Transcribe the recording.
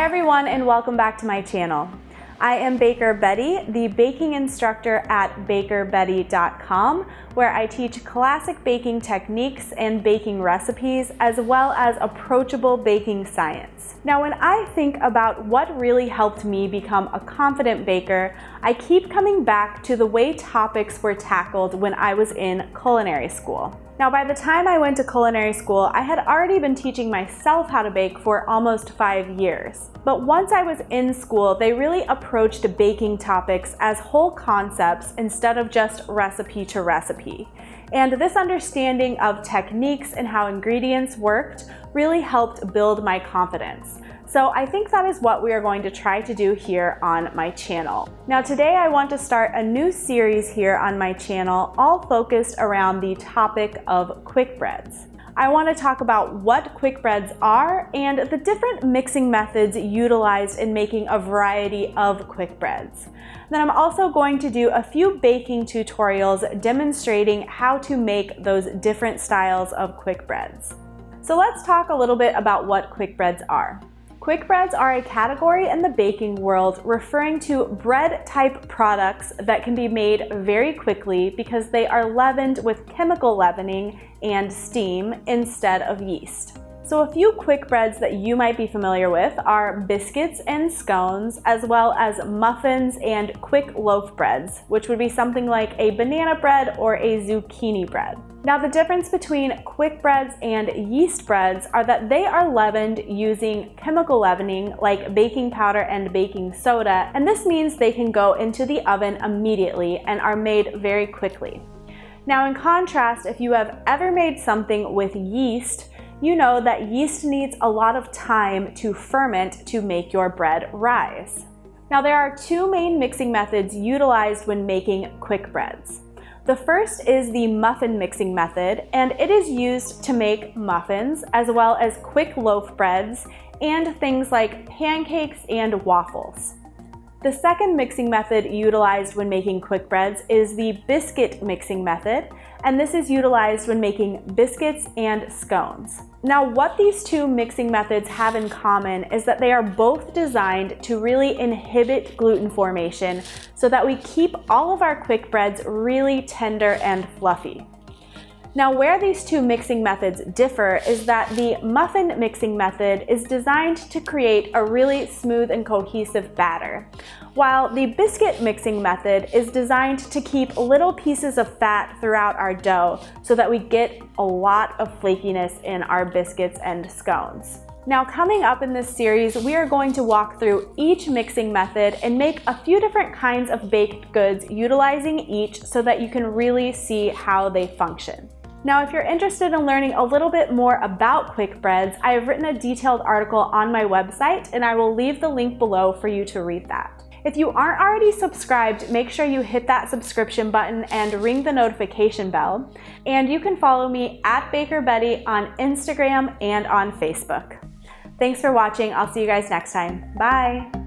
everyone, and welcome back to my channel. I am Baker Betty, the baking instructor at bakerbetty.com, where I teach classic baking techniques and baking recipes, as well as approachable baking science. Now, when I think about what really helped me become a confident baker, I keep coming back to the way topics were tackled when I was in culinary school. Now, by the time I went to culinary school, I had already been teaching myself how to bake for almost 5 years. But once I was in school, they really approached baking topics as whole concepts instead of just recipe to recipe. And this understanding of techniques and how ingredients worked really helped build my confidence. So I think that is what we are going to try to do here on my channel. Now today I want to start a new series here on my channel, all focused around the topic of quick breads. I want to talk about what quick breads are and the different mixing methods utilized in making a variety of quick breads. Then I'm also going to do a few baking tutorials demonstrating how to make those different styles of quick breads. So let's talk a little bit about what quick breads are. Quick breads are a category in the baking world referring to bread-type products that can be made very quickly because they are leavened with chemical leavening and steam instead of yeast. So a few quick breads that you might be familiar with are biscuits and scones, as well as muffins and quick loaf breads, which would be something like a banana bread or a zucchini bread. Now, the difference between quick breads and yeast breads are that they are leavened using chemical leavening like baking powder and baking soda, and this means they can go into the oven immediately and are made very quickly. Now, in contrast, if you have ever made something with yeast, you know that yeast needs a lot of time to ferment to make your bread rise. Now, there are two main mixing methods utilized when making quick breads. The first is the muffin mixing method, and it is used to make muffins as well as quick loaf breads and things like pancakes and waffles. The second mixing method utilized when making quick breads is the biscuit mixing method, and this is utilized when making biscuits and scones. Now, what these two mixing methods have in common is that they are both designed to really inhibit gluten formation so that we keep all of our quick breads really tender and fluffy. Now, where these two mixing methods differ is that the muffin mixing method is designed to create a really smooth and cohesive batter, while the biscuit mixing method is designed to keep little pieces of fat throughout our dough so that we get a lot of flakiness in our biscuits and scones. Now, coming up in this series, we are going to walk through each mixing method and make a few different kinds of baked goods utilizing each so that you can really see how they function. Now, if you're interested in learning a little bit more about quick breads, I have written a detailed article on my website, and I will leave the link below for you to read that. If you aren't already subscribed, make sure you hit that subscription button and ring the notification bell. And you can follow me at Baker Betty on Instagram and on Facebook. Thanks for watching. I'll see you guys next time. Bye.